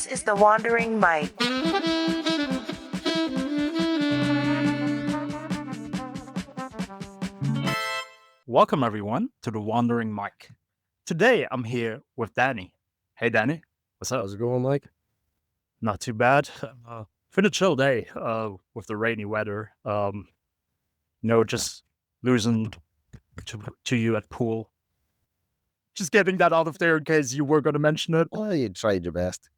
This is the Wandering Mike. Welcome, everyone, to the Wandering Mike. Today, I'm here with Danny. Hey, Danny. What's up? How's it going, Mike? Not too bad. Been a chill day with the rainy weather. Just losing to you at pool. Just getting that out of there in case you were going to mention it. Well, you tried your best.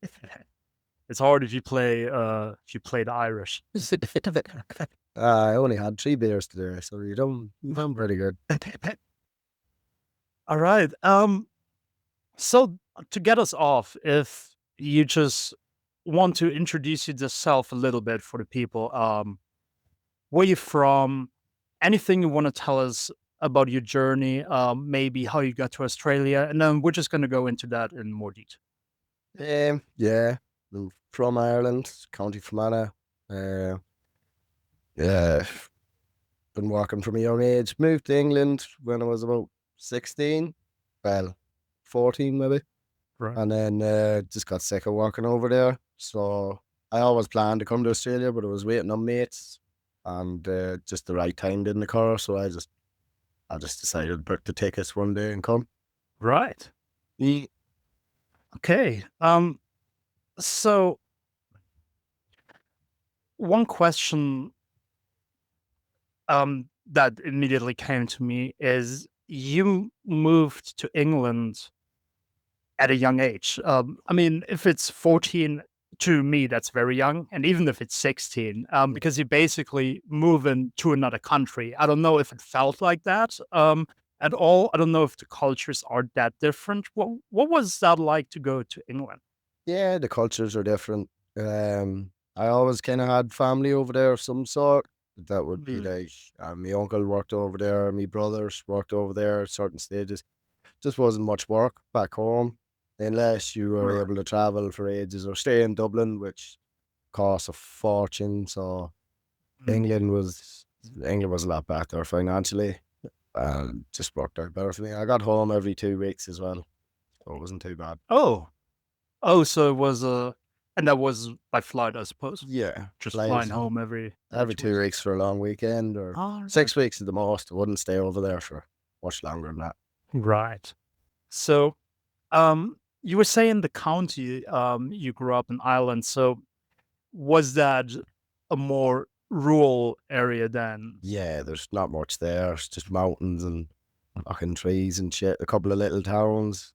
It's hard if you play the Irish. I only had 3 beers today, so you're done pretty good. All right. So to get us off, if you just want to introduce yourself a little bit for the people, where you from, anything you want to tell us about your journey, maybe how you got to Australia, and then we're just going to go into that in more detail. Yeah, I'm from Ireland, County Fermanagh. Yeah, been working from a young age. Moved to England when I was about 16, well, 14 maybe. Right. And then just got sick of working over there. So I always planned to come to Australia, but I was waiting on mates, and just the right time didn't occur. So I just decided to book the tickets one day and come. Right. Okay. So one question that immediately came to me is you moved to England at a young age. I mean, if it's 14, to me, that's very young. And even if it's 16, because you basically move into another country. I don't know if it felt like that at all. I don't know if the cultures are that different. What was that like to go to England? Yeah, the cultures are different. I always kind of had family over there of some sort. That would be Mm. like my uncle worked over there, my brothers worked over there at certain stages. Just wasn't much work back home unless you were Right. able to travel for ages or stay in Dublin, which costs a fortune. So Mm. England was a lot better financially, and just worked out better for me. I got home every 2 weeks as well, so it wasn't too bad. Oh, oh, so it was and that was by flight, I suppose. Yeah, Just flying flies home every every two two weeks. weeks for a long weekend, or All right. 6 weeks at the most. I wouldn't stay over there for much longer than that. Right. So, you were saying the county, you grew up in Ireland. So, was that a more rural area then? Yeah, there's not much there. It's just mountains and fucking trees and shit. A couple of little towns,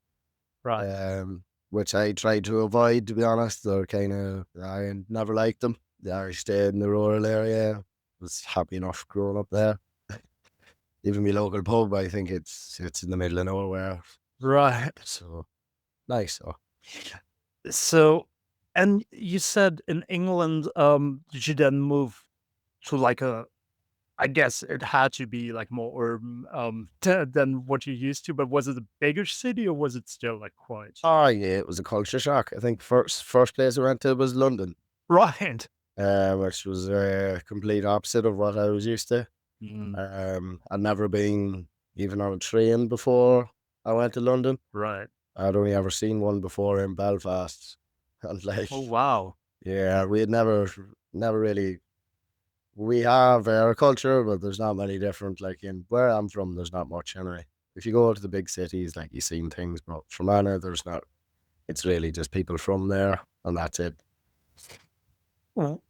Right. um, which I tried to avoid, to be honest. I never liked them. I stayed in the rural area. Was happy enough growing up there. Even my local pub, I think it's in the middle of nowhere. Right. So nice. So So, and you said in England, did you then move to like I guess it had to be like more urban, than what you used to, but was it a bigger city or was it still like quite? oh yeah, it was a culture shock. I think first place I went to was London, Right. which was a complete opposite of what I was used to. Mm, I'd never been even on a train before I went to London. right. I'd only ever seen one before in Belfast. And Oh, like, wow. yeah, we had never really, we have our culture, but there's not many different. Like in where I'm from, there's not much anyway. If you go to the big cities, like you've seen things, but from Anna, there's not. It's really just people from there, and that's it. W-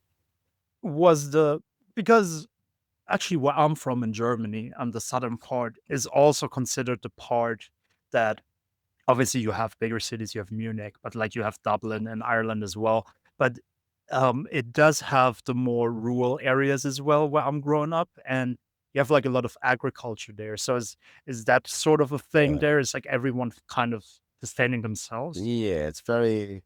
Was the because actually where I'm from in Germany, the southern part is also considered the part that obviously you have bigger cities, you have Munich, but like you have Dublin and Ireland as well. But it does have the more rural areas as well where I'm growing up, and you have like a lot of agriculture there. So is that sort of a thing Yeah, there? Is like everyone kind of sustaining themselves? yeah, it's very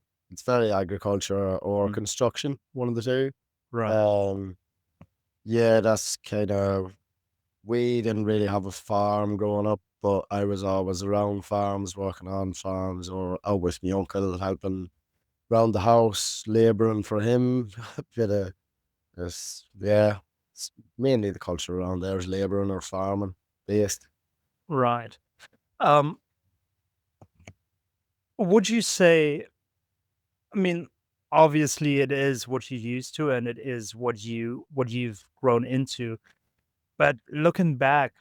agriculture or Mm, construction, one of the two. right. Um, yeah, that's kind of. We didn't really have a farm growing up, but I was always around farms, working on farms, or out with my uncle, helping round the house, labouring for him. A bit of yeah. Mainly the culture around there is labouring or farming based. Right. Um, would you say? I mean, obviously it is what you're used to and it is what you've grown into. But looking back,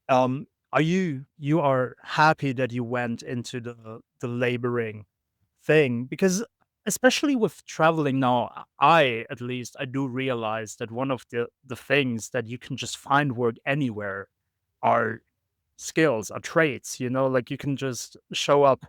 are you are happy that you went into the laboring thing? Because especially with traveling now, I at least I do realize that one of the things that you can just find work anywhere are skills, are traits, like you can just show up.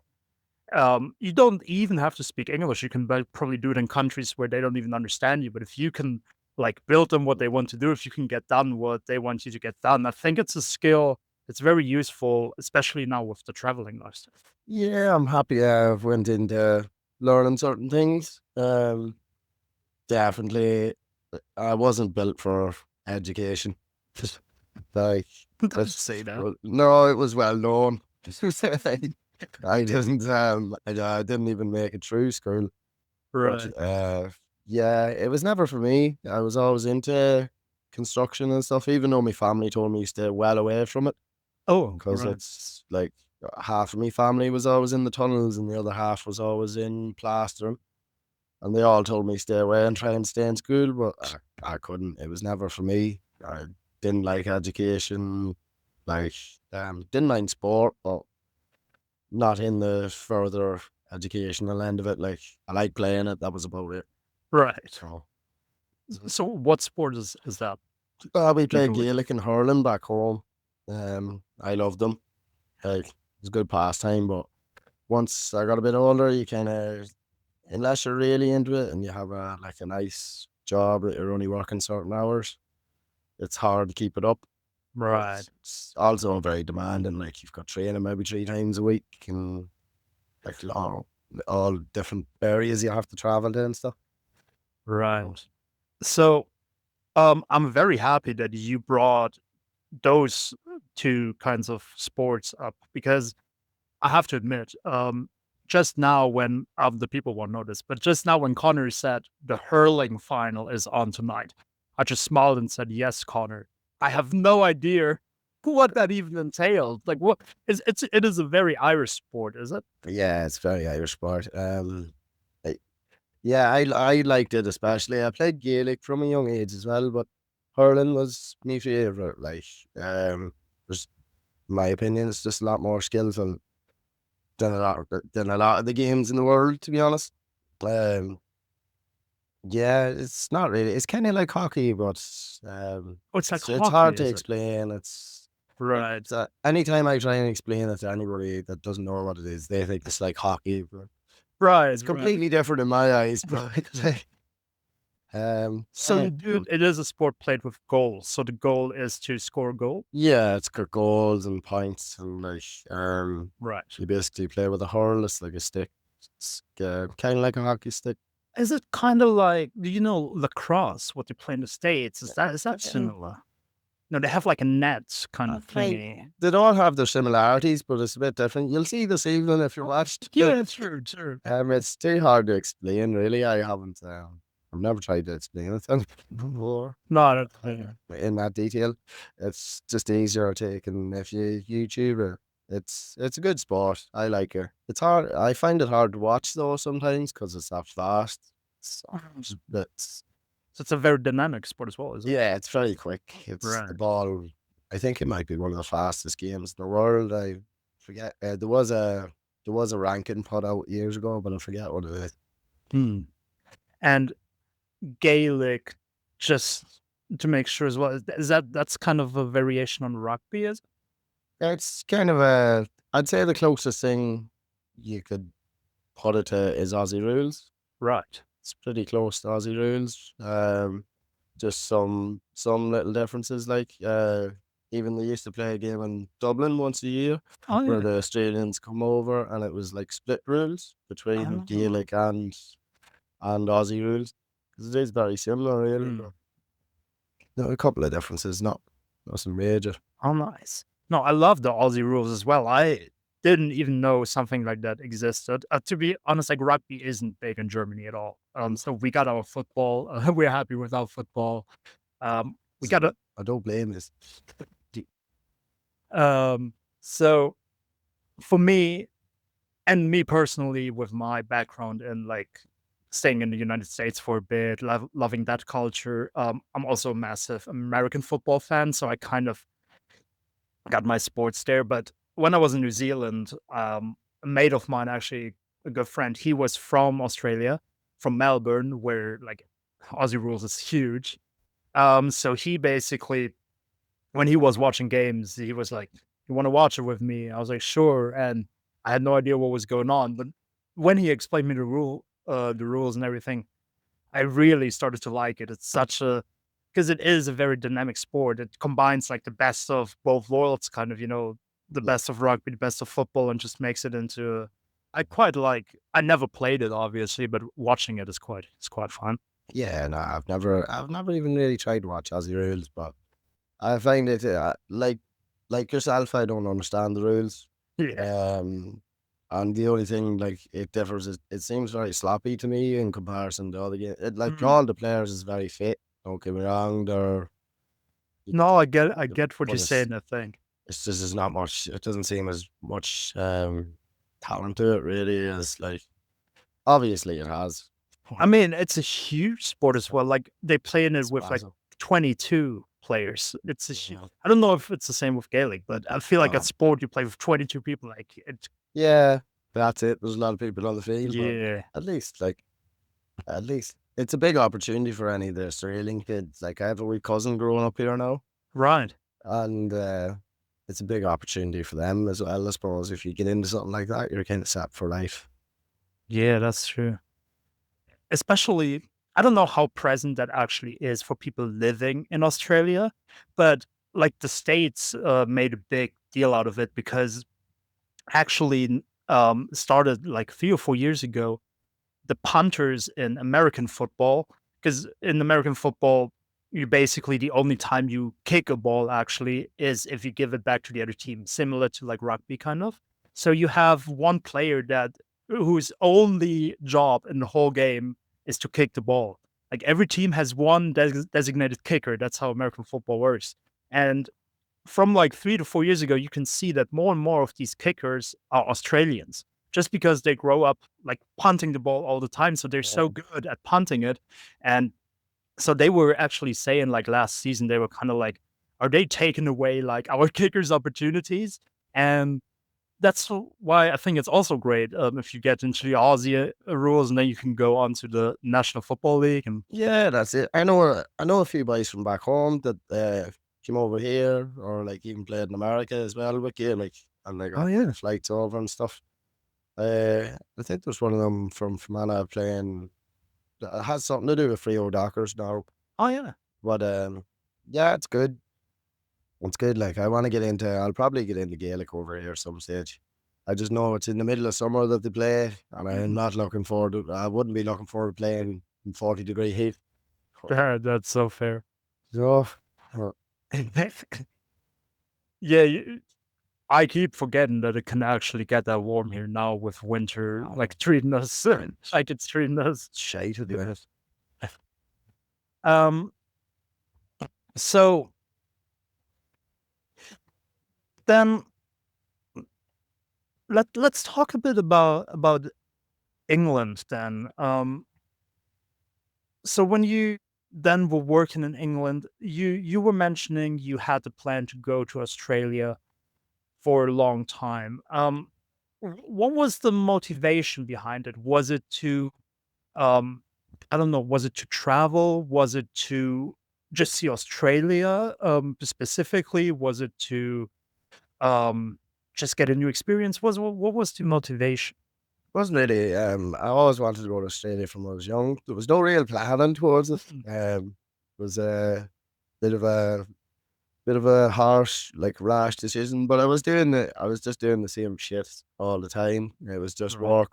You don't even have to speak English. You can probably do it in countries where they don't even understand you. But if you can like build them what they want to do, if you can get done what they want you to get done, I think it's a skill. It's very useful, especially now with the traveling lifestyle. Yeah, I'm happy I've went into learning certain things. Definitely, I wasn't built for education. Like, Don't that's say that. well, no, it was well known. I didn't, I didn't even make it through school. But, Right. yeah, it was never for me. I was always into construction and stuff, even though my family told me to stay well away from it, Oh, because right. it's like half of my family was always in the tunnels and the other half was always in plastering. And they all told me stay away and try and stay in school, but I couldn't. It was never for me. I didn't like education, like didn't mind sport, but not in the further educational end of it. Like I like playing it. That was about it. Right. So So what sport is that we you played do? Gaelic and hurling back home. I loved them. Like it was a good pastime, but once I got a bit older, you kind of unless you're really into it and you have a like a nice job that you're only working certain hours, it's hard to keep it up. But Right. it's also very demanding. Like you've got training maybe 3 times a week and like all different areas you have to travel to and stuff. So, Right. So, I'm very happy that you brought those two kinds of sports up because I have to admit, just now when the people won't notice, but just now when Connor said the hurling final is on tonight, I just smiled and said, "Yes, Connor." I have no idea what that even entails. Like, what is it is a very Irish sport, is it? yeah, it's very Irish sport. I- yeah, I liked it especially. I played Gaelic from a young age as well, but hurling was my favorite. Like, there's in my opinion, it's just a lot more skillful than a lot of the games in the world, to be honest. Um, yeah, it's not really. It's kind of like hockey, but Oh, it's like it's hard hockey, to is it? explain. It's Right, anytime I try and explain it to anybody that doesn't know what it is, they think it's like hockey, but right, it's right. completely different in my eyes. But So you do it is a sport played with goals. So the goal is to score a goal? yeah, it's got goals and points and like Right. you basically play with a hurl. It's like a stick. It's kind of like a hockey stick. Is it kinda like do you know lacrosse, what they play in the States? Is that Um, similar? No, they have like a net kind of Like thingy. they all have their similarities, but it's a bit different. You'll see this evening if you watched. Yeah, true, true. It's too hard to explain, really. I haven't. I've never tried to explain it before No, that's fair. in that detail. It's just easier taking if you YouTube it. It's a good sport. I like it. It's hard. I find it hard to watch though sometimes because it's that fast. It's So it's a very dynamic sport as well, is it? yeah, it's very quick. It's the Right. ball. I think it might be one of the fastest games in the world. I forget. There was a ranking put out years ago, but I forget what it is. Hmm. And Gaelic, just to make sure as well, is that's kind of a variation on rugby, is it? It's kind of a. I'd say the closest thing you could put it to is Aussie rules. Right. It's pretty close to Aussie rules. Just some little differences. Like even they used to play a game in Dublin once a year Oh, where yeah. the Australians come over, and it was like split rules between Oh. Gaelic and Aussie rules. 'Cause it is very similar, really. Hmm. But there are a couple of differences, not nothing major. Oh, nice. No, I love the Aussie rules as well. I didn't even know something like that existed. To be honest, like rugby isn't big in Germany at all. So we got our football. We're happy with our football. We got a I don't blame this. so for me and me personally, with my background in like staying in the United States for a bit, loving that culture. I'm also a massive American football fan, so I kind of got my sports there. But when I was in New Zealand, a mate of mine, actually a good friend, he was from Australia, from Melbourne, where like Aussie rules is huge. So he basically, when he was watching games, he was like, "You want to watch it with me?" I was like, "Sure." And I had no idea what was going on, but when he explained me the rules and everything, I really started to like it. It's such a because it is a very dynamic sport. It combines like the best of both worlds, kind of, the Yeah. best of rugby, the best of football, and just makes it into. I quite like. I never played it, obviously, but watching it is quite fun. Yeah, no, I've never even really tried to watch Aussie rules, but I find it like yourself. I don't understand the rules, Yeah. um, and the only thing like it differs is it seems very sloppy to me in comparison to other games. Like Mhm. all the players is very fit. Don't get me wrong, No, I get what you're but it's saying. I think. it's just there's not much. It doesn't seem as much talent to it. Really, as like obviously it has. I mean, it's a huge sport as well. Like they play in it It's with like massive. 22 players. It's a Yeah. I don't know if it's the same with Gaelic, but I feel like a Oh, sport you play with 22 people. Like it. yeah, that's it. There's a lot of people on the field, but Yeah. at least, like, at least it's a big opportunity for any of the Australian kids. Like, I have a wee cousin growing up here now, Right. and it's a big opportunity for them as well. I suppose if you get into something like that, you're kind of set for life. Yeah, that's true. Especially, I don't know how present that actually is for people living in Australia, but like the States made a big deal out of it because actually started like 3 or 4 years ago the punters in American football, because in American football, you basically the only time you kick a ball actually is if you give it back to the other team, similar to like rugby kind of. So you have one player that whose only job in the whole game is to kick the ball. Like every team has one designated kicker. That's how American football works. And from like 3 to 4 years ago, you can see that more and more of these kickers are Australians just because they grow up like punting the ball all the time. So they're so Um, good at punting it. And so they were actually saying like last season, they were kind of like, are they taking away like our kickers' opportunities? And that's why I think it's also great if you get into the Aussie rules and then you can go on to the National Football League. And yeah, that's it. I know a few boys from back home that came over here or like even played in America as well with you, like and they oh, got yeah. flights over and stuff. I think there's one of them from Fermanagh playing. It has something to do with Frio Dockers now, Oh, yeah. but yeah, it's good. It's good. Like I want to get into. I'll probably get into Gaelic over here some stage. I just know it's in the middle of summer that they play, and I'm Mhm. not looking forward to. I wouldn't be looking forward to playing in 40-degree heat. That's so fair. So, uh, Yeah, I keep forgetting that it can actually get that warm here now with winter, like treating us like it's treating us. shite to be honest. Um, so then let's talk a bit about England then. So when you then were working in England, you were mentioning you had the plan to go to Australia for a long time. What was the motivation behind it? Was it to Um, I don't know, was it to travel? Was it to just see Australia, specifically? Was it to, just get a new experience? What was the motivation? Wasn't really. I always wanted to go to Australia from when I was young. There was no real planning towards it. Mm. It was a bit of a harsh, like rash decision. But I was just doing the same shit all the time. It was just Right.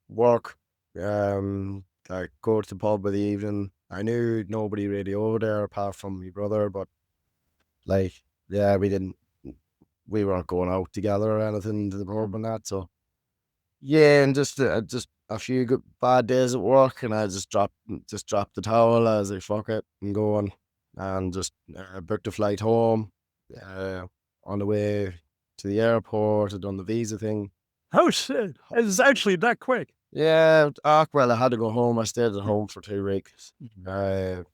work. I go to the pub in the evening. I knew nobody really over there apart from my brother, but like, yeah, we weren't going out together or anything to the pub and that. So yeah, and just a few good, bad days at work, and I just dropped the towel. I was like, fuck it, I'm going, and just booked a flight home. Uh, on the way to the airport, I done the visa thing. Oh, shit. It's actually that quick. Yeah, well, I had to go home. I stayed at home for 2 weeks. Mhm. Uh,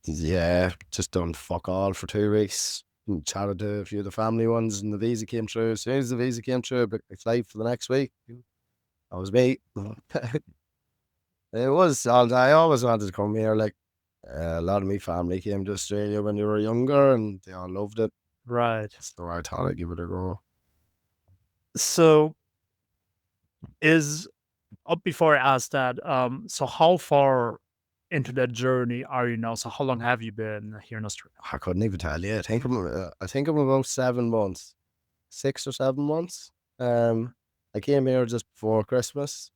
yeah, just done fuck all for 2 weeks. Chatted to a few of the family ones, and the visa came through. As soon as the visa came through, I booked my flight for the next week. I was me. It was. I always wanted to come here. Like a lot of my family came to Australia when they were younger, and they all loved it. Right. So I thought I'd give it a go. So is before I ask that, so how far into that journey are you now? So how long have you been here in Australia? I couldn't even tell you. I think I'm about 7 months, 6 or 7 months. Um, I came here just before Christmas,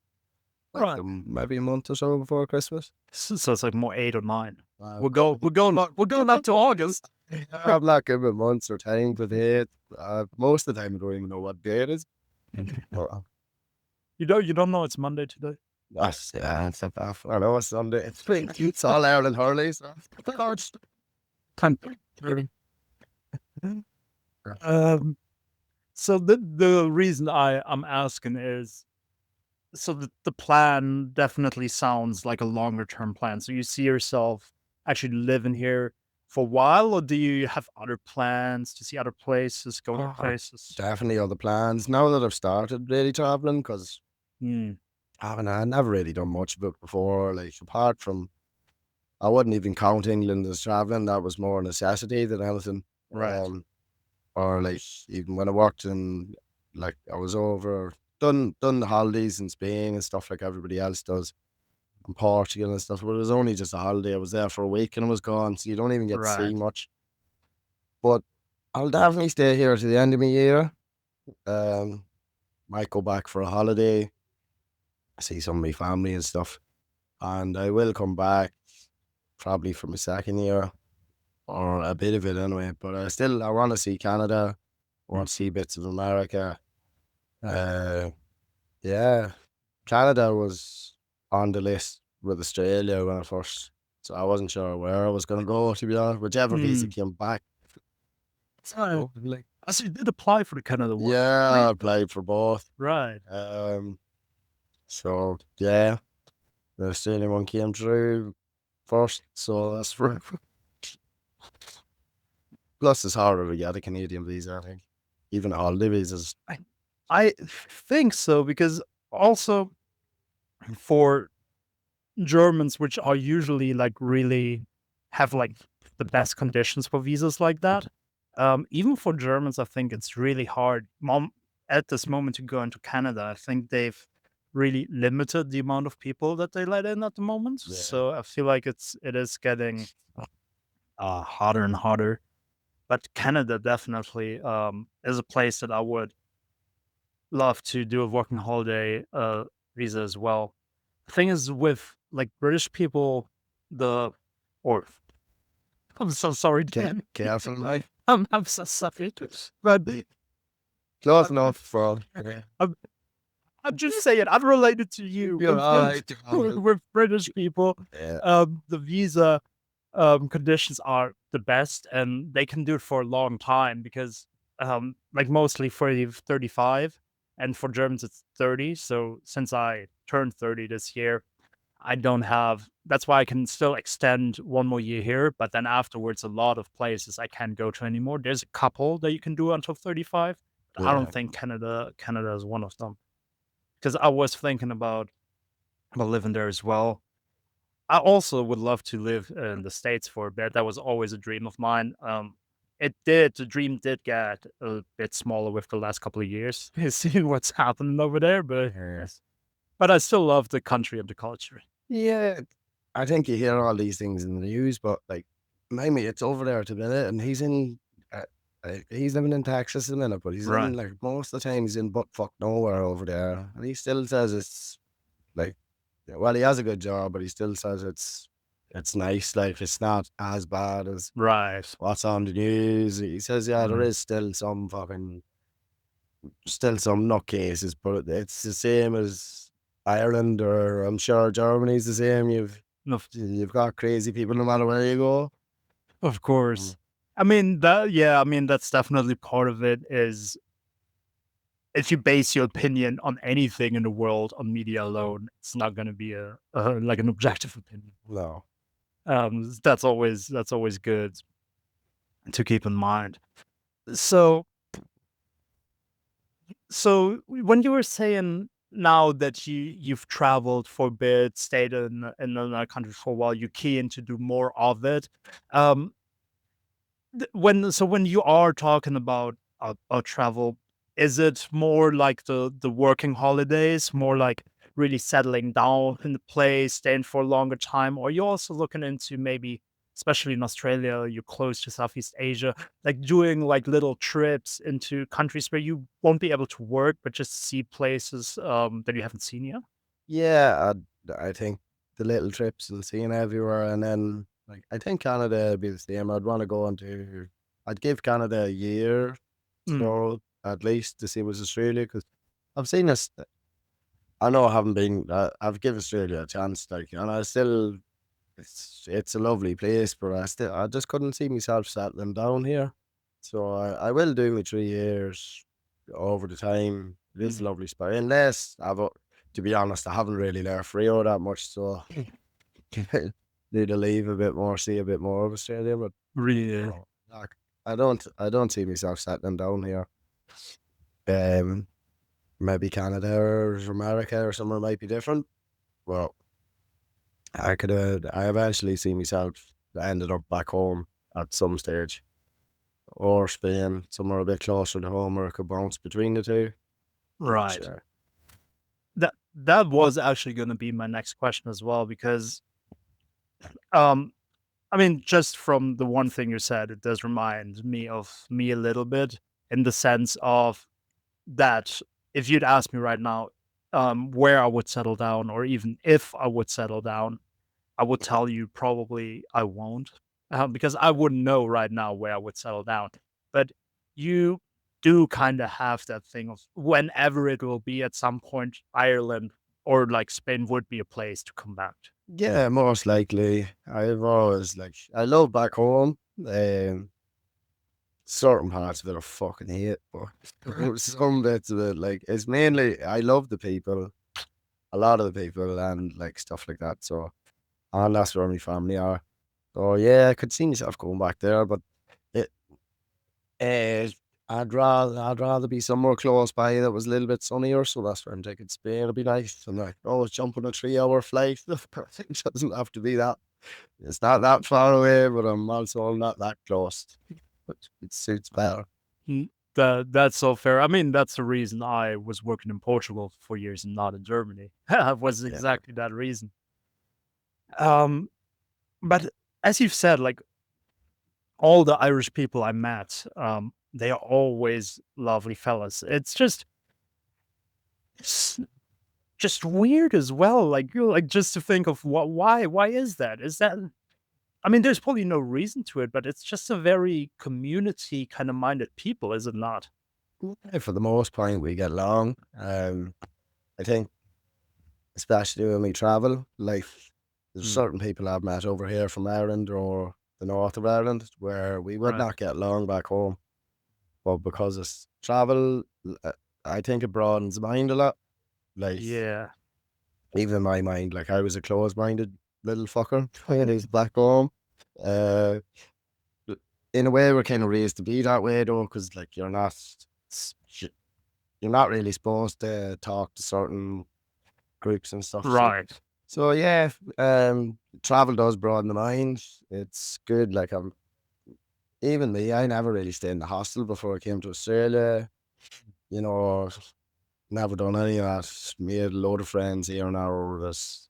like Right. maybe a month or so before Christmas. So it's like more 8 or 9. Uh, We're going up to August. I'm not giving months or time for the most of the time, I don't even know what day it is. Or, You don't know it's Monday today? it's not that. I know it's Sunday. It's all Ireland hurleys. Time. Um, so the reason I'm asking is so the plan definitely sounds like a longer term plan. So you see yourself actually living here for a while, or do you have other plans to see other places, go to places? Definitely other plans now that I've started really traveling because Hmm. I never really done much of it before. Like apart from, I wouldn't even count England as traveling. That was more necessity than anything. Right. Um, or like even when I worked in, like I was over done the holidays in Spain and stuff like everybody else does, and Portugal and stuff. But it was only just a holiday. I was there for a week and I was gone, so you don't even get to see Right. much. But I'll definitely stay here to the end of my year. Um, might go back for a holiday, see some of my family and stuff, and I will come back probably for my second year or a bit of it anyway. But I want to see Canada. I Mm. want to see bits of America. Uh, yeah, Canada was on the list with Australia when I first, so I wasn't sure where I was going to go, to be honest. Whichever visa Mm. came back. So, Oh, like, I see you did apply for the Canada one. yeah, Re- I applied for both. Right. Um, so yeah, the Australian one came through first, so that's for. Plus, it's harder to get a Canadian visa, I think. Even holiday visas. I I think so because also for Germans, which are usually like really have like the best conditions for visas like that. Even for Germans, I think it's really hard. At this moment to go into Canada, I think they've really limited the amount of people that they let in at the moment. Yeah. So I feel like it is getting harder and harder. But Canada definitely is a place that I would love to do a working holiday visa as well. The thing is with like British people, the or I'm so sorry, Dan. Careful, like. I'm so sorry, but Close I'm, enough for. Yeah. I'm, I'm just saying I'm related to you You're all right. with British people. Yeah. The visa conditions are the best, and they can do it for a long time because like mostly for the 35, and for Germans it's 30. So since I turned 30 this year, I don't have that's why I can still extend 1 more year here, but then afterwards, a lot of places I can't go to anymore. There's a couple that you can do until 35, but I don't Yeah. think Canada is one of them. Because I was thinking about living there as well. I also would love to live in the States for a bit. That was always a dream of mine. The dream did get a bit smaller with the last couple of years, seeing what's happening over there, Yes. but I still love the country and the culture. Yeah. I think you hear all these things in the news, but like my mate's over there at the minute, and he's living in Texas at the minute, but he's Right. in like most of the time he's in butt fuck nowhere over there, and he still says it's like, yeah, well, he has a good job, but he still says it's nice. Like it's not as bad as Right. what's on the news. He says, yeah, there Mm. is still some nutcases, but it's the same as Ireland, or I'm sure Germany's the same. Of You've got crazy people no matter where you go. of Mm. course. I mean, that yeah, I mean, that's definitely part of it is if you base your opinion on anything in the world on media alone, it's not going to be a like an objective opinion. No. That's always good to keep in mind. So when you were saying now that you've traveled for a bit, stayed in another country for a while, you're keen to do more of it. Um, when you are talking about travel, is it more like the working holidays, more like really settling down in the place, staying for a longer time, or are you also looking into maybe, especially in Australia, you're close to Southeast Asia, like doing like little trips into countries where you won't be able to work, but just see places that you haven't seen yet? Yeah, I think the little trips and seeing everywhere, and then, like, I think Canada would be the same. I'd wanna go into I'd give Canada a year, Mm, so at least to see what's Australia, because 'cause I've seen this I know I haven't been I've give Australia a chance, like, and I still it's a lovely place, but I just couldn't see myself settling down here. So I will do my 3 years over the time. It is a mm, lovely spot, unless to be honest, I haven't really left Rio that much, so need to leave a bit more, see a bit more of Australia, but really? no, like, I don't see myself settling down here. Um, Maybe Canada or America or somewhere might be different. Well, I eventually see myself ended up back home at some stage, or Spain, somewhere a bit closer to home, or I could bounce between the two. I'm not Right. sure. That was actually going to be my next question as well, because um I mean, just from the one thing you said, it does remind me of me a little bit, in the sense of that if you'd ask me right now, where I would settle down, or even if I would settle down, I would tell you probably I won't, because I wouldn't know right now where I would settle down. But you do kind of have that thing of whenever it will be at some point, Ireland or like Spain would be a place to come back to. Yeah, most likely. I've always like I love back home. Certain parts of it I fucking hate, but some bits of it, like it's mainly I love the people, a lot of the people, and like stuff like that. So, and that's where my family are. So yeah, I could see myself going back there, but it Uh, I'd rather be somewhere close by that was a little bit sunnier, so that's where I'm taking Spain. It'd be nice. And like, oh, jump on a 3 hour flight. It doesn't have to be that. It's not that far away, but I'm also not that close. But it suits better. Mm, that's so fair. I mean, that's the reason I was working in Portugal for years and not in Germany. Was Yeah. exactly that reason. Um, but as you've said, like all the Irish people I met, they are always lovely fellas. It's s- just weird as well. Like you like just to think of why is that? Is that I mean, there's probably no reason to it, but it's just a very community kind of minded people, is it not? Yeah, for the most part, we get along. I think, especially when we travel, like, there's Mm, certain people I've met over here from Ireland or the north of Ireland where we would right. not get along back home. But because it's travel, I think it broadens the mind a lot. Like, Yeah. even in my mind, like, I was a closed-minded little fucker when I was back home. Uh, b in a way, we're kinda raised to be that way, though, because like, s y you're not really supposed to talk to certain groups and stuff, so Right. yeah, travel does broaden the mind. It's good, like, even me, I never really stayed in the hostel before I came to Australia, you know. Never done any of that. Made a load of friends here and now this,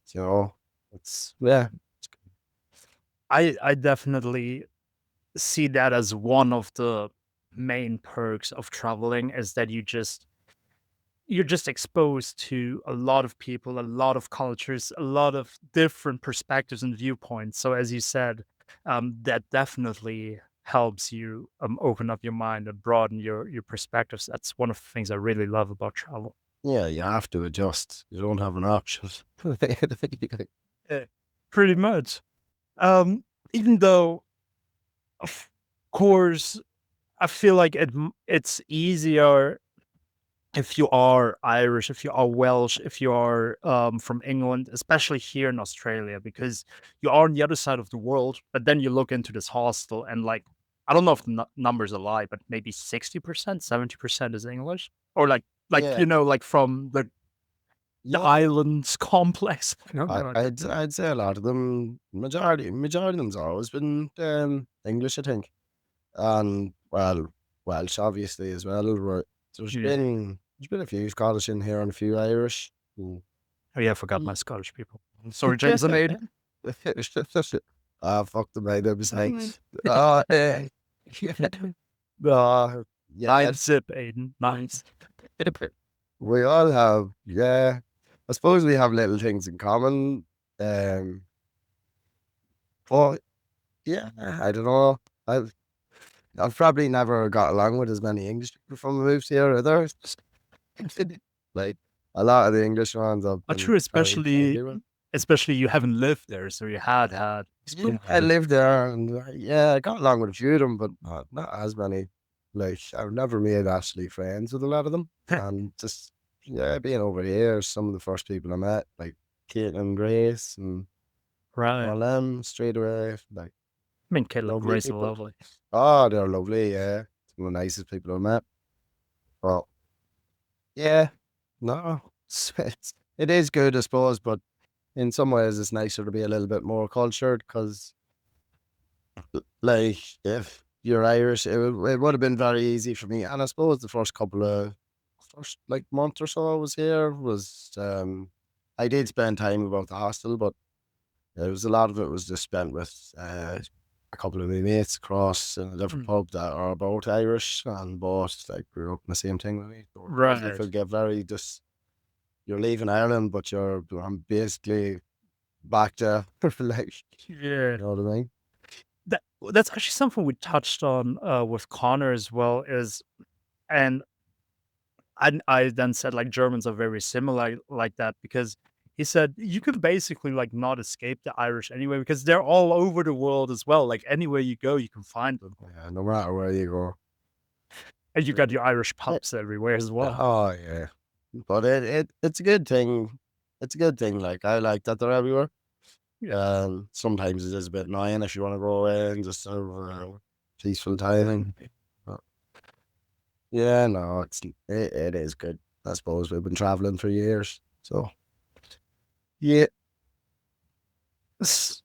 it's yeah. I definitely see that as one of the main perks of traveling, is that you're just exposed to a lot of people, a lot of cultures, a lot of different perspectives and viewpoints. So as you said, that definitely helps you open up your mind and broaden your perspectives. That's one of the things I really love about travel. Yeah, you have to adjust. You don't have an option. Eh, Pretty much. Um, Even though, of course, I feel like it's easier if you are Irish, if you are Welsh, if you are from England, especially here in Australia, because you are on the other side of the world. But then you look into this hostel, and like, I don't know if the numbers are lie, but maybe 60%, 70% is English, or Yeah, like from the yeah. islands complex. I'd say a lot of them, majority of them's always been English, I think, and well, Welsh obviously as well. There's Yeah. been a few Scottish in here and a few Irish. Oh yeah, I forgot my Mm. Scottish people. Sorry, James and Aiden. Ah, fuck the made no mistakes. Ah, ah, yeah, Nine zip, Aiden. Nice. we all have, yeah. I suppose we have little things in common. Um, but yeah, I don't know. I've probably never got along with as many English people from the moves here either. Like a lot of the English ones I've been True, very especially friendly with. especially you haven't lived there, so you had Yeah, I exposure. lived there and yeah, I got along with a few of them, but not as many. Like I've never made actually friends with a lot of them, and just yeah, being over here, some of the first people I met, like Kate and Grace and Right. all them, straight away, like I mean, Caleb lovely Grace are people. lovely. Oh, they're lovely, yeah, some of the nicest people I've met. But yeah, no, it is good, I suppose, but in some ways it's nicer to be a little bit more cultured because like, if you're Irish, it would have been very easy for me, and I suppose the first, like, month or so I was here was, I did spend time about the hostel, but there was a lot of it was just spent with, a couple of my mates across in a different Mm. pub that are both Irish and both, like, grew up in the same thing with me, so it Right. could get very just you're leaving Ireland, but I'm basically back there, like, Yeah. you know what I mean? That's actually something we touched on with Connor as well. Is and I then said like Germans are very similar like that because he said you can basically like not escape the Irish anyway because they're all over the world as well. Like anywhere you go, you can find them, Yeah, no matter where you go. and you got your Irish Eh, pubs everywhere as well. oh, yeah. But it's a good thing. It's a good thing, like, I like that they're everywhere. Yeah. Sometimes it is a bit annoying if you wanna go away and just have a peaceful time. But, yeah, no, it is good. I suppose we've been traveling for years, so yeah. S-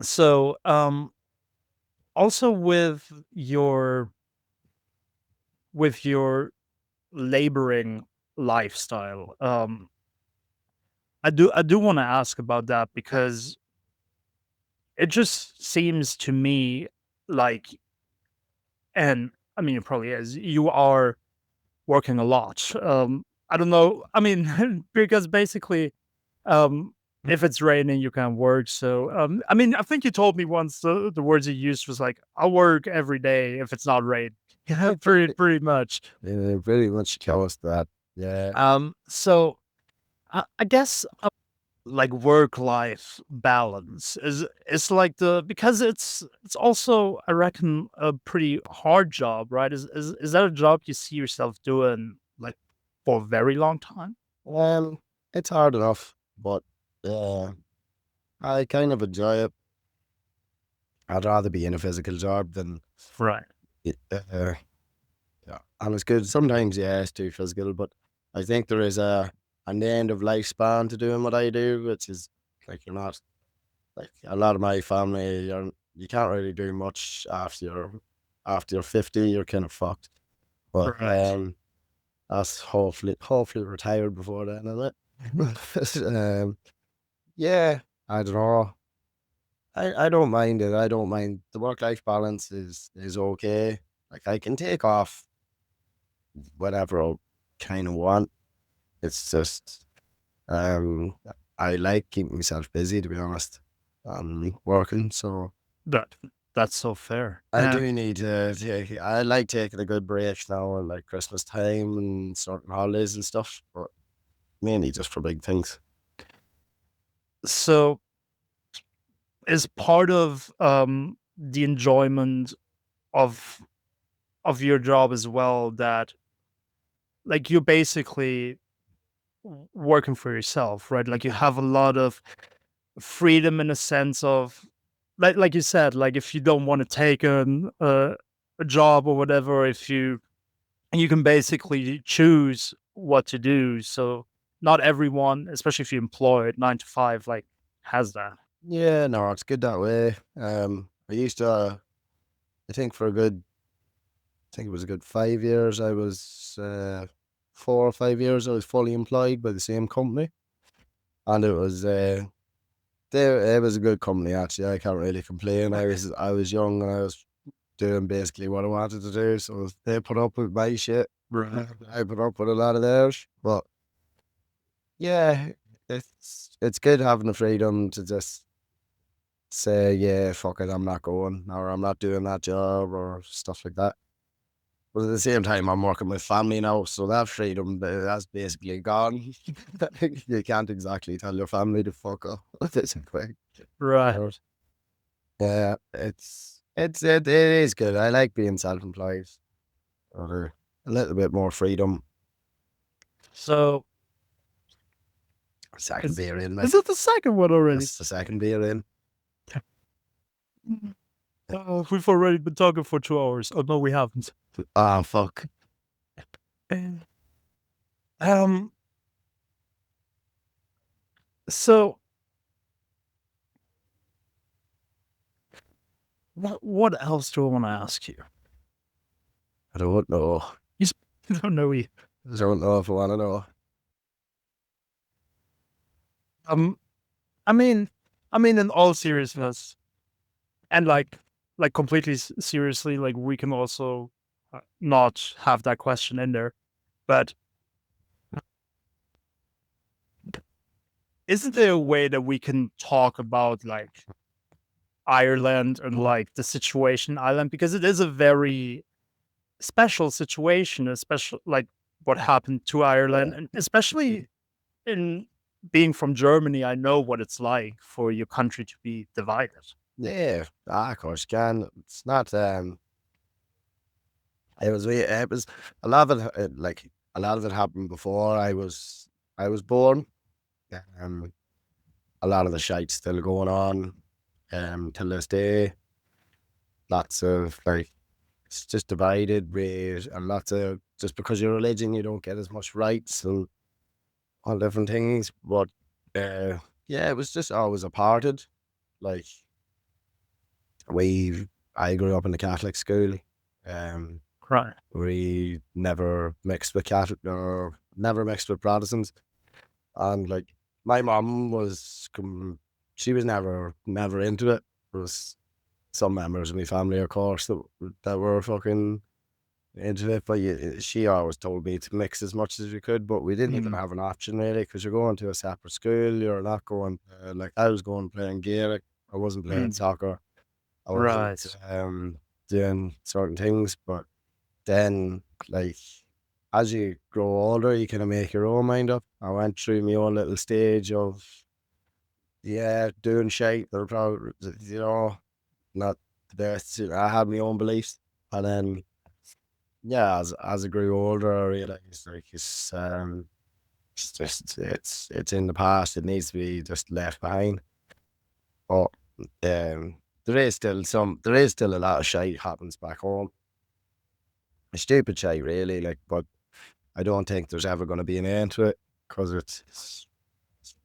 So, also with your laboring lifestyle, I do want to ask about that because it just seems to me like, and I mean, it probably is. You are working a lot. I don't know. I mean, because basically, um, if it's raining, you can't work. So, I mean, I think you told me once the words you used was like, "I work every day if it's not rain." Yeah, pretty much. Yeah, pretty much close to that. Yeah. So I guess like work life balance is like the because it's also I reckon a pretty hard job, right? Is that a job you see yourself doing like for a very long time? Um, it's hard enough, but, uh, I kind of enjoy it. I'd rather be in a physical job than Right. it, yeah, and it's good. Sometimes, yeah, it's too physical, but I think there is an end of lifespan to doing what I do, which is like you're not like a lot of my family. You can't really do much after you're 50. You're kind of fucked. But Right. that's hopefully retired before then, isn't it? Yeah, I don't know. I don't mind it. I don't mind the work life balance is okay. Like I can take off whatever I kind of want. It's just um I like keeping myself busy to be honest. Working, so That that's so fair. I do need to I like taking a good break now and like Christmas time and certain holidays and stuff, but mainly just for big things. So is part of the enjoyment of your job as well that like you're basically working for yourself, right? Like you have a lot of freedom in a sense of, like you said, like if you don't want to take a job or whatever, if you can basically choose what to do. So not everyone, especially if you're employed 9 to 5, like has that. Yeah, no, it's good that way. I used to, I think for a good, I think it was a good 5 years. I was 4 or 5 years. I was fully employed by the same company, and it was there. It was a good company actually. I can't really complain. I was young and I was doing basically what I wanted to do. So they put up with my shit. Right. I put up with a lot of theirs, but yeah, it's good having the freedom to just say, yeah, fuck it, I'm not going, or I'm not doing that job, or stuff like that. But at the same time, I'm working with family now, so that freedom that's basically gone. You can't exactly tell your family to fuck off. It's quick. Right. Yeah, it is good. I like being self-employed. Or a little bit more freedom. So Second is beer in, mate. is it the second one already? That's the second beer in. Mhm. We've already been talking for 2 hours. Oh no, we haven't. Ah, fuck. Eh, Um. So what else do I want to ask you? I don't know. You don't know. I don't know if I want to know. Um. I mean, in all seriousness, and like completely seriously, like we can also not have that question in there. But isn't there a way that we can talk about like Ireland and like the situation in Ireland, because it is a very special situation, especially like what happened to Ireland, and especially in being from Germany, I know what it's like for your country to be divided. Yeah, of course you can. It's not. It was a lot of it. Like a lot of it happened before I was born. Um, a lot of the shite's still going on. Till this day, lots of like it's just divided with and lots of just because you're religion, you don't get as much rights and all different things. But uh, yeah, it was just always aparted. Like we, I grew up in the Catholic school. Um, Right. we never mixed with Catholic or never mixed with Protestants. And like my mom she was never into it. There was some members of my family, of course, that were fucking into it, but she always told me to mix as much as we could, but we didn't even Mm, have an option really because you're going to a separate school. You're not going like I was going playing Gaelic. I wasn't playing mm, soccer. I wasn't right. doing certain things, but then like as you grow older, you kind of make your own mind up. I went through my own little stage of yeah, doing shit. They're probably not the best. I had my own beliefs, and then yeah, as I grew older, I realized like it's just it's in the past. It needs to be just left behind. But there is still a lot of shit happens back home. Stupid shit, really. Like, but I don't think there's ever going to be an end to it because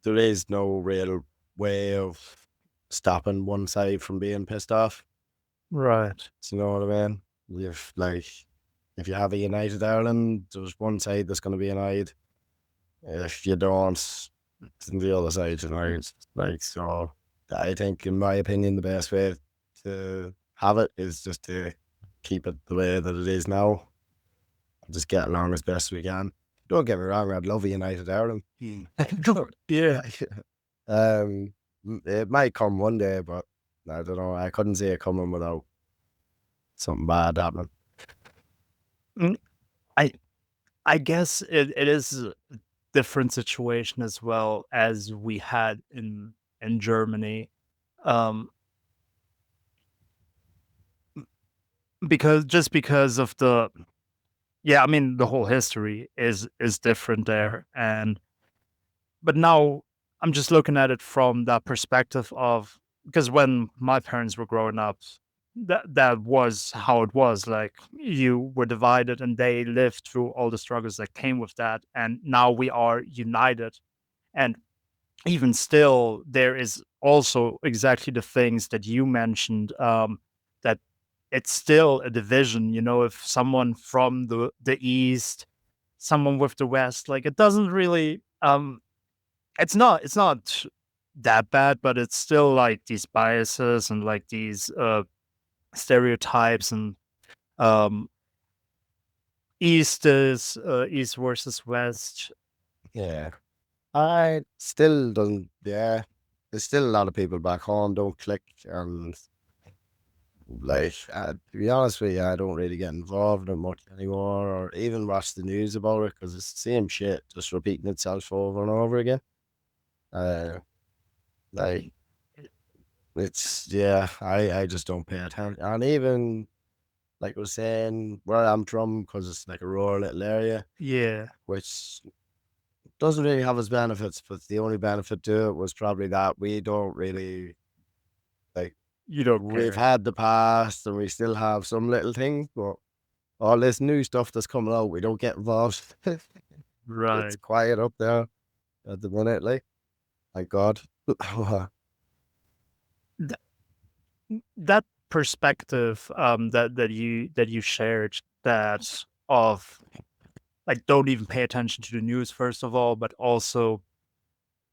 there is no real way of stopping one side from being pissed off. Right. Do you know what I mean? If like if you have a united Ireland, there's one side that's going to be annoyed. If you don't, then the other side's annoyed. Like so, I think, in my opinion, the best way to have it is just to keep it the way that it is now. Just get along as best we can. Don't get me wrong, I'd love a united Ireland. Yeah. Um, it might come one day, but I don't know. I couldn't see it coming without something bad happening. Mm, I I guess it is a different situation as well as we had in Germany. Um, because just because of Yeah, I mean, the whole history is different there, and but now I'm just looking at it from that perspective of because when my parents were growing up, that was how it was. Like you were divided, and they lived through all the struggles that came with that, and now we are united. And even still, there is also exactly the things that you mentioned, that it's still a division. You know, if someone from the east, someone with the west, like it doesn't really it's not that bad, but it's still like these biases and like these stereotypes and um east versus west. Yeah. I still doesn't yeah. There's still a lot of people back home don't click, and like, to be honest with you, I don't really get involved in much anymore or even watch the news about it because it's the same shit just repeating itself over and over again. Uh, like, it's, yeah, I just don't pay attention. And even, like I was saying, where I'm from, because it's like a rural little area, Yeah, which doesn't really have its benefits, but the only benefit to it was probably that we don't really, like, you don't we've care. had the past and we still have some little things, but all this new stuff that's coming out, we don't get involved. It's Right. quiet up there at the minute, like, thank God. Th- that perspective that you shared, that of like don't even pay attention to the news first of all, but also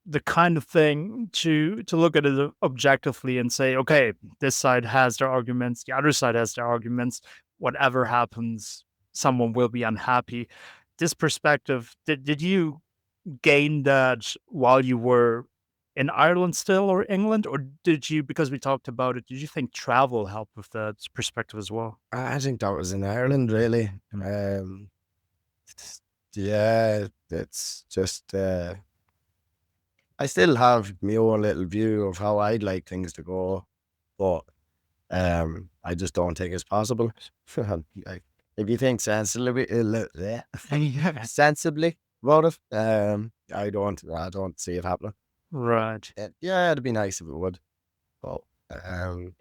the kind of thing to look at it objectively and say, okay, this side has their arguments, the other side has their arguments. Whatever happens, someone will be unhappy. This perspective, did you gain that while you were in Ireland still or England, or did you, because we talked about it, did you think travel helped with that perspective as well? I think that was in Ireland, really. It's- yeah, it's just, I still have my own little view of how I'd like things to go, but I just don't think it's possible. Like, if you think sensibly, sensibly about it, I don't see it happening. Right. Yeah, it'd be nice if it would, but um,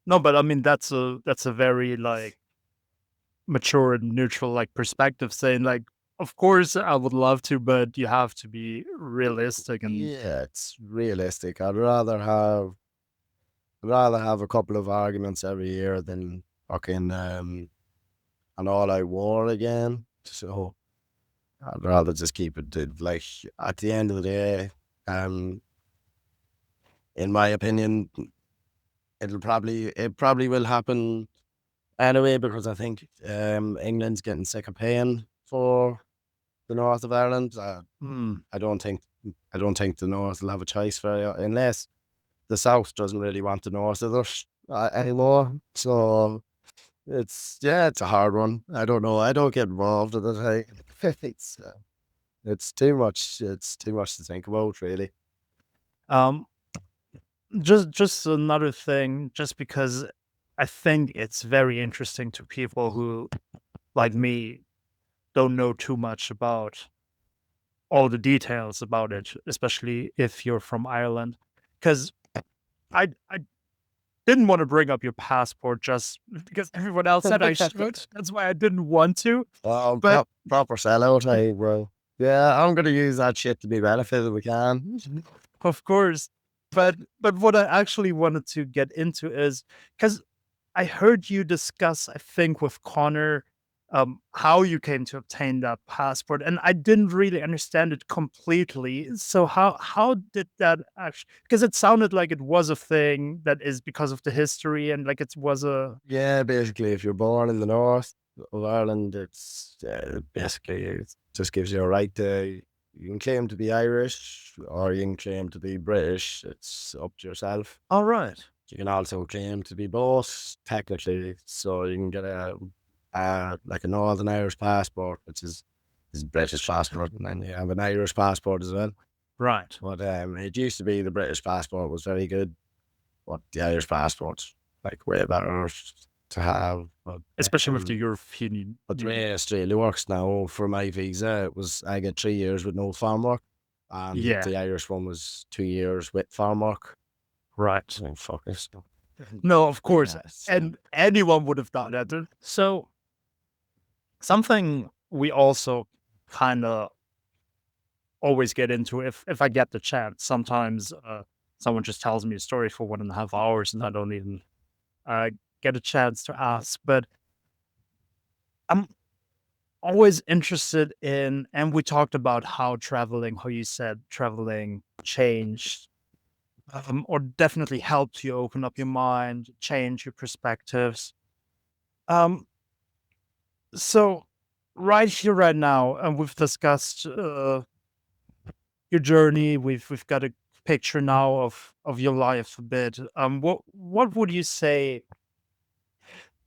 No, but I mean that's a very like mature and neutral like perspective saying like of course I would love to, but you have to be realistic and yeah, it's realistic. Rather have a couple of arguments every year than fucking an all out war again. So I'd rather just keep it to, like, at the end of the day, um, in my opinion, it probably will happen anyway because I think England's getting sick of paying for the north of Ireland. mm, I don't think I don't think the north will have a choice unless the south doesn't really want the north of us anymore. So it's a hard one. I don't know. I don't get involved in it. It's too much. It's too much to think about, really. um just another thing, just because I think it's very interesting to people who like me don't know too much about all the details about it, especially if you're from Ireland. Because I didn't want to bring up your passport just because everyone else said I should. That's why I didn't want to. But Proper sellout. I will. Yeah, I'm gonna use that shit to be benefit if we can. of course, but what I actually wanted to get into is because I heard you discuss, I think, with Connor, how you came to obtain that passport, and I didn't really understand it completely. So how did that actually? Because it sounded like it was a thing that is because of the history and like it was a Yeah, basically, if you're born in the north of Ireland, it's basically it just gives you a right to. You can claim to be Irish, or you can claim to be British. It's up to yourself. all right, You can also claim to be both, technically. So you can get like a Northern Irish passport, which is British passport, and then you have an Irish passport as well. right. But it used to be the British passport was very good, but the Irish passport's like way better. to have. especially with the European But the Union. way Australia works now for my visa, it was I get 3 years with no farm work, and Yeah, the Irish one was 2 years with farm work. right. Like, fuck this. No, of course, Yes. and anyone would have done that. So something we also kind of always get into if I get the chance. Sometimes someone just tells me a story for 1.5 hours, and I don't even uh, get a chance to ask. But I'm always interested in, and we talked about how traveling, how you said traveling changed, or definitely helped you open up your mind, change your perspectives. Um, so right here, right now, and we've discussed your journey. We've got a picture now of your life a bit. What would you say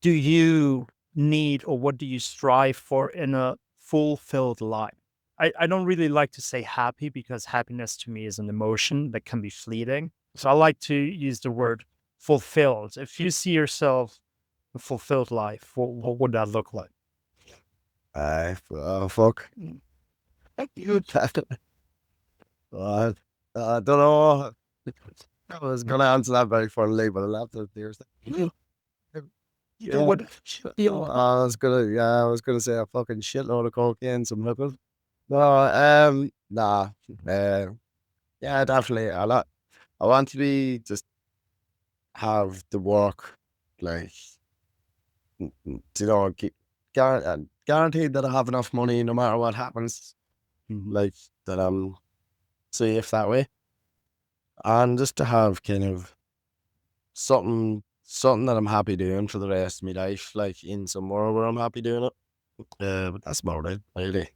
do you need, or what do you strive for in a fulfilled life? I don't really like to say happy because happiness to me is an emotion that can be fleeting. So I like to use the word fulfilled. If you see yourself a fulfilled life, what would that look like? Fuck. You uh, I don't know. I was gonna answer that very funnily, but I left it there. You Yeah. would feel I was gonna say a fucking shitload of cocaine, some liquid. No, nah. Uh, yeah, definitely. I want to be just have the work, like, keep guaranteed that I have enough money no matter what happens. Mhm. Like that I'm safe that way, and just to have kind of something that I'm happy doing for the rest of my life, like in somewhere where I'm happy doing it. But that's about it, really.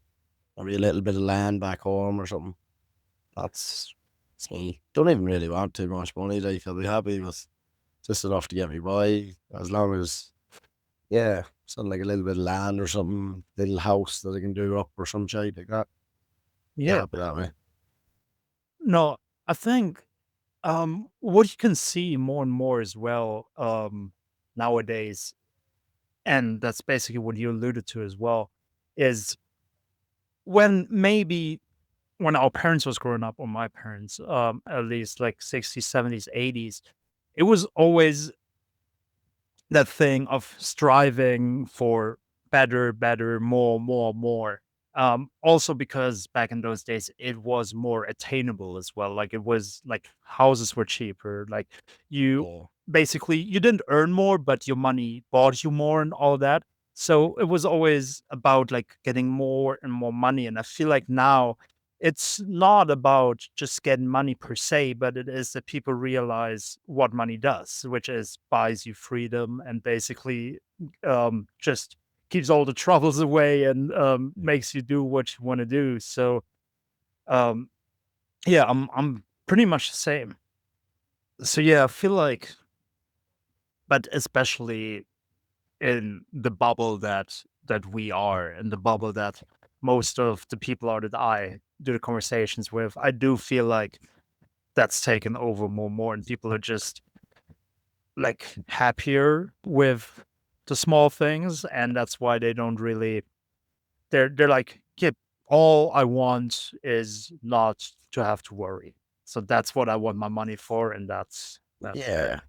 Maybe a little bit of land back home or something. That's me. Don't even really want too much money. Like I'll be happy with just enough to get me by, as long as yeah, something like a little bit of land or something, little house that I can do up or some shit like that. Be yeah. happy that way. No, I think what you can see more and more as well nowadays, and that's basically what you alluded to as well, is when maybe when our parents was growing up, or my parents, at least like 60s, 70s, 80s, it was always that thing of striving for better, better, more, more, more. Also because back in those days it was more attainable as well. Like it was like houses were cheaper. Like you Yeah. basically you didn't earn more, but your money bought you more and all that. So it was always about like getting more and more money. And I feel like now it's not about just getting money per se, but it is that people realize what money does, which is buys you freedom and basically just keeps all the troubles away and makes you do what you want to do. So um, yeah, I'm pretty much the same. So yeah, I feel like, but especially in the bubble that we are, in the bubble that most of the people are that I do the conversations with, I do feel like that's taken over more and more, and people are just like happier with the small things, and that's why they don't really they're like, yeah, all I want is not to have to worry. So that's what I want my money for, and that's Yeah. fair.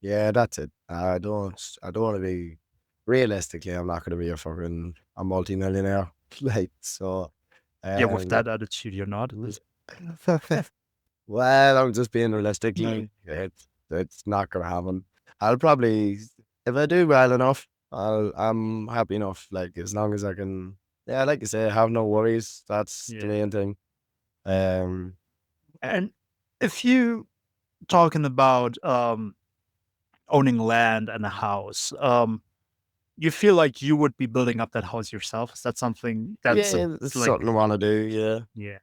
Yeah, that's it. I don't wanna be realistically, I'm not gonna be a multimillionaire. Like, so, Yeah, with um that attitude, you're not. well, I'm just being realistic, like, it's not gonna happen. I'll probably if I do well enough, I'm happy enough, like, as long as I can yeah, like you say, have no worries, that's the Yeah. main thing. Um, And if you talking about owning land and a house, you feel like you would be building up that house yourself? Is that something that's a yeah, it's like something I wanna do, yeah. yeah.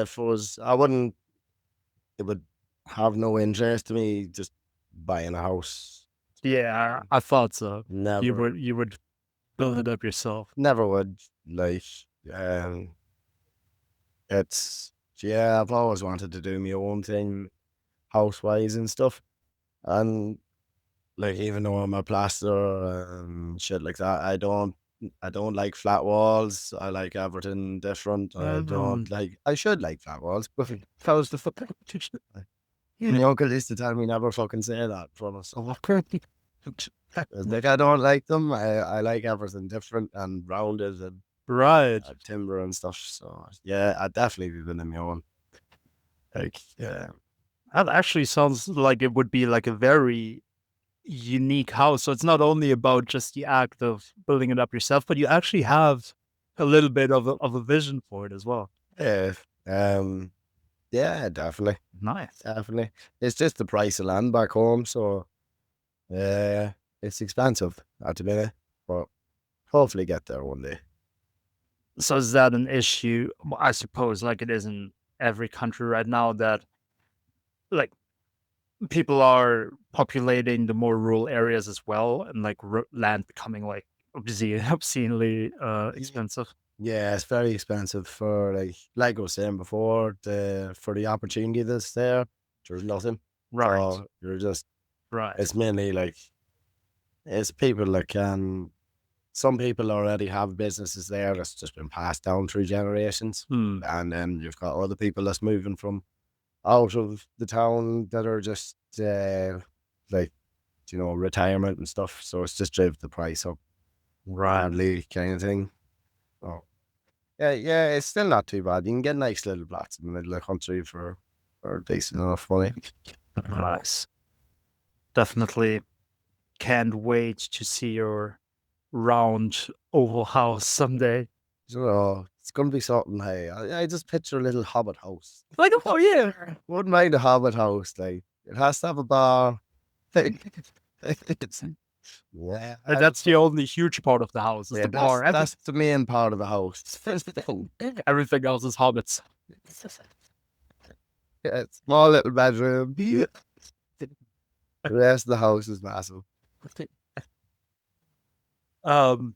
If it was I wouldn't it would have no interest to me just buying a house. Yeah, I thought so. Never You would build it up yourself. never would, like, um, it's yeah, I've always wanted to do my own thing house-wise and stuff, and Like even though I'm a plaster and shit like that, I don't like flat walls. I like everything different. I don't Um, like I should like flat walls, but if I was the fucking my uncle used to tell me never fucking say that in front of someone. Like I don't like them. I like everything different and rounded and right. timber and stuff. So yeah, I'd definitely be building my own. Like yeah, That actually sounds like it would be like a very unique house. So it's not only about just the act of building it up yourself, but you actually have a little bit of a vision for it as well. yeah, um, yeah, definitely, Nice. definitely. It's just the price of land back home, so it's expensive at the minute, but hopefully get there one day. So is that an issue? I suppose like it is in every country right now that like people are populating the more rural areas as well and like land becoming like obscenely Ye- expensive. Yeah, it's very expensive for like I was saying before, for the opportunity that's there, there's nothing. Right. So you're just Right. it's mainly like it's people that can some people already have businesses there that's just been passed down through generations. Hmm. And then you've got other people that's moving from out of the town that are just like retirement and stuff. So it's just driven the price up Right. badly kind of thing. Oh yeah, yeah, it's still not too bad. You can get nice little plots in the middle of the country for decent enough money. Nice. Definitely can't wait to see your round oval house someday. It's gonna be something. Hey, I just picture a little hobbit house. Like, oh yeah. Wouldn't mind a hobbit house. Like it has to have a bar. It's yeah, That's the only huge part of the house is yeah, the bar. that's the main part of the house. Everything else is hobbits. Yeah, small little bedroom. The rest of the house is massive. Um,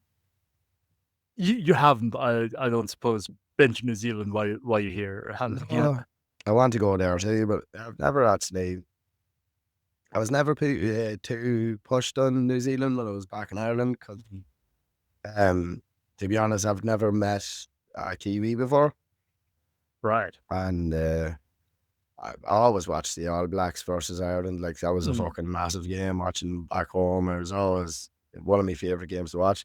you haven't, I don't suppose, been to New Zealand while you're here, have you? No, I want to go there too, but I've never actually. I was never too pushed on New Zealand when I was back in Ireland because, um, to be honest, I've never met a Kiwi before, Right. and I always watched the All Blacks versus Ireland. Like that was a Mm, fucking massive game watching back home. It was always one of my favorite games to watch.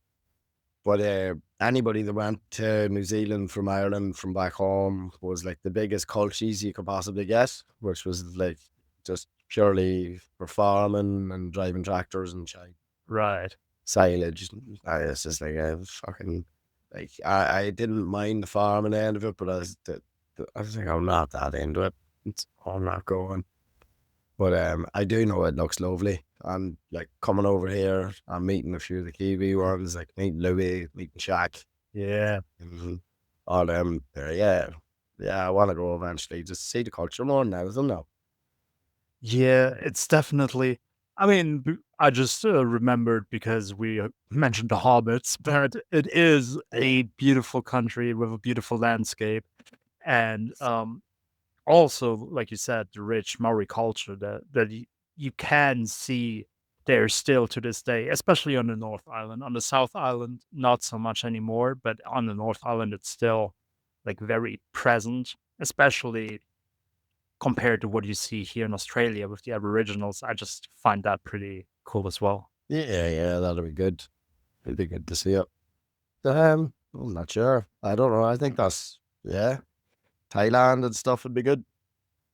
But anybody that went to New Zealand from Ireland from back home was like the biggest cultures you could possibly get, which was like just purely for farming and driving tractors and shit, right. silage. It's just like a fucking like I didn't mind the farming end of it, but I was like I'm not that into it. I'm not going. But I do know it looks lovely. And like coming over here, I'm meeting a few of the Kiwi ones, like meeting Louis, meeting Shaq, Yeah. and all them. Yeah, yeah. I want to go eventually, just see the culture more now. I don't know. Yeah, it's definitely I mean, I just, remembered because we, mentioned the hobbits, but it is a beautiful country with a beautiful landscape, and, also, like you said, the rich Maori culture that you can see there still to this day, especially on the North Island. On the South Island, not so much anymore, but on the North Island, it's still like very present, especially compared to what you see here in Australia with the Aboriginals. I just find that pretty cool as well. Yeah, yeah, that'll be good. It'd be good to see it. I'm not sure. I don't know. I think that's yeah. Thailand and stuff would be good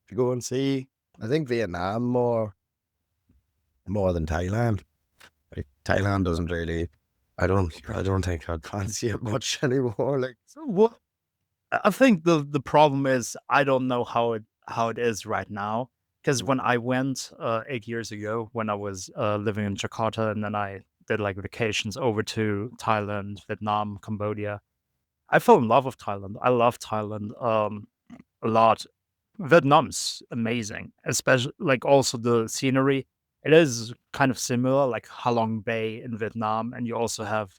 to go and see. I think Vietnam more than Thailand. Like Thailand doesn't really. I don't think I'd fancy it much anymore. Like So what I think the problem is I don't know how it is right now because when I went 8 years ago when I was living in Jakarta and then I did like vacations over to Thailand, Vietnam, Cambodia. I fell in love with Thailand. I love Thailand a lot. Vietnam's amazing, especially like also the scenery. It is kind of similar, like Halong Bay in Vietnam, and you also have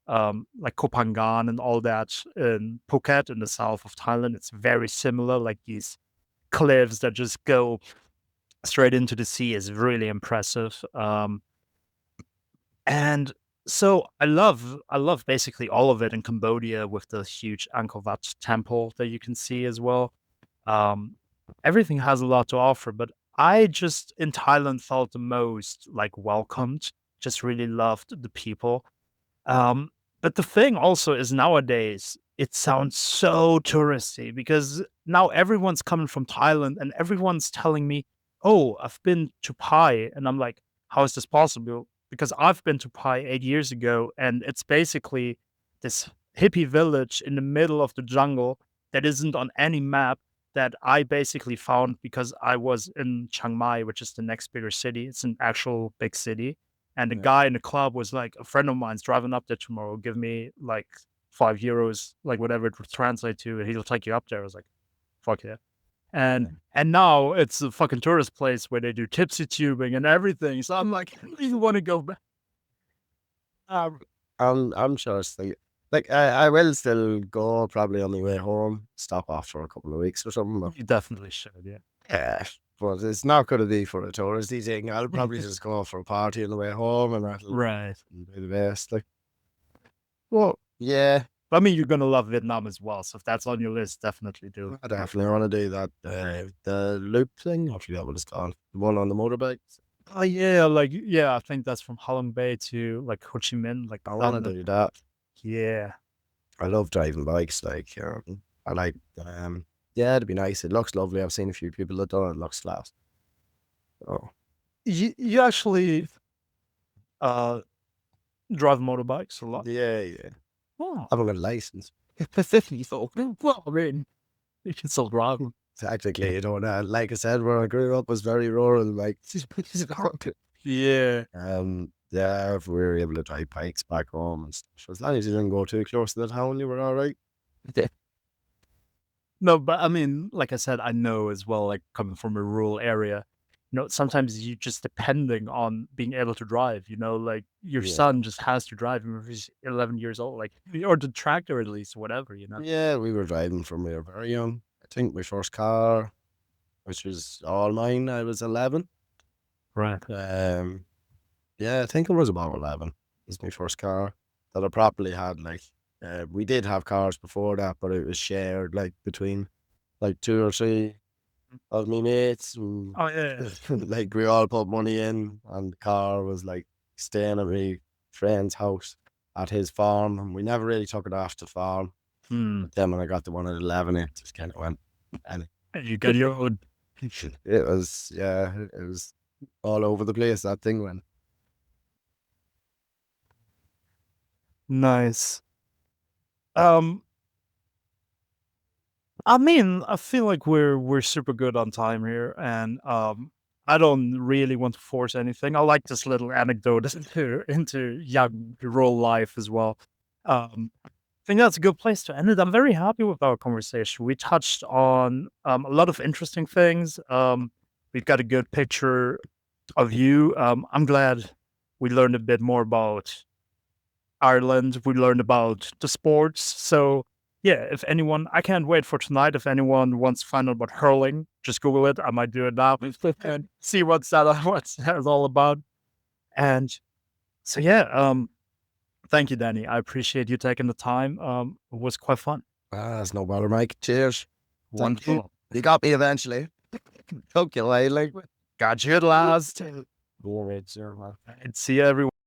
like Koh Phangan and all that in Phuket in the south of Thailand. It's very similar, like these cliffs that just go straight into the sea is really impressive. And so I love basically all of it in Cambodia with the huge Angkor Wat temple that you can see as well. Um, Everything has a lot to offer, but I just in Thailand felt the most like welcomed. Just really loved the people. Um, but the thing also is nowadays it sounds so touristy because now everyone's coming from Thailand and everyone's telling me, "Oh, I've been to Pai," and I'm like, "How is this possible?" Because I've been to Pai 8 years ago, and it's basically this hippie village in the middle of the jungle that isn't on any map that I basically found because I was in Chiang Mai, which is the next bigger city. It's an actual big city and the Yeah. guy in the club was like, "A friend of mine's driving up there tomorrow. Give me like €5, like whatever it would translate to, and he'll take you up there." I was like, "Fuck yeah." And now it's a fucking tourist place where they do tipsy tubing and everything. So I'm like, I don't even want to go back. Um, I'm sure it's like I will still go probably on my way home, stop off for a couple of weeks or something. But you definitely should, yeah. yeah, but it's not going to be for a touristy thing. I'll probably just go for a party on the way home, and that'll Right. be the best. Like, well, yeah, I mean, you're gonna love Vietnam as well. So if that's on your list, definitely do. I definitely want to do that. The loop thing. I forget what it's called. The one on the motorbikes. Oh yeah, like yeah, I think that's from Halong Bay to like Ho Chi Minh, like I want down to the do that. yeah. I love driving bikes. Like, I like. Yeah, it'd be nice. It looks lovely. I've seen a few people that done it. It looks class. Oh, You actually uh drive motorbikes a lot? yeah, yeah. Oh. I haven't got a license. Specifically so well, I mean, you can still drive 'em. Technically, you know, like I said, where I grew up was very rural. Like, Yeah. yeah, if we were able to drive bikes back home and stuff, so as long as you didn't go too close to the town, you were all right. Yeah. No, but I mean, like I said, I know as well, like, coming from a rural area, sometimes you just depending on being able to drive, like, your Yeah, son just has to drive even if he's 11 years old, like, or the tractor at least, whatever. yeah, we were driving from we were very young. I think my first car, which was all mine, I was 11. Right. Um, yeah, I think it was about 11. Was my first car that I properly had. Like, we did have cars before that, but it was shared like between like two or three of me mates. And, Oh, yeah. like we all put money in, and the car was like staying at my friend's house at his farm, and we never really took it off the farm. Hmm. But then when I got the one at 11, it just kind of went. And And you get your own. it was, yeah, it was all over the place. That thing went. Nice. Um, I mean, I feel like we're super good on time here, and I don't really want to force anything. I like this little anecdote into young rural life as well. I think that's a good place to end it. I'm very happy with our conversation. We touched on a lot of interesting things. We've got a good picture of you. I'm glad we learned a bit more about Ireland. We learned about the sports. So yeah, if anyone, I can't wait for tonight. If anyone wants to find out about hurling, just Google it. I might do it now and see what's that what's that all about. And so yeah, thank you, Danny. I appreciate you taking the time. It was quite fun. Ah, that's no bother, Mike. Cheers. Thank you. Wonderful. You got me eventually. Took you later. Got you at last. Go ahead, sir, man. And see you everyone.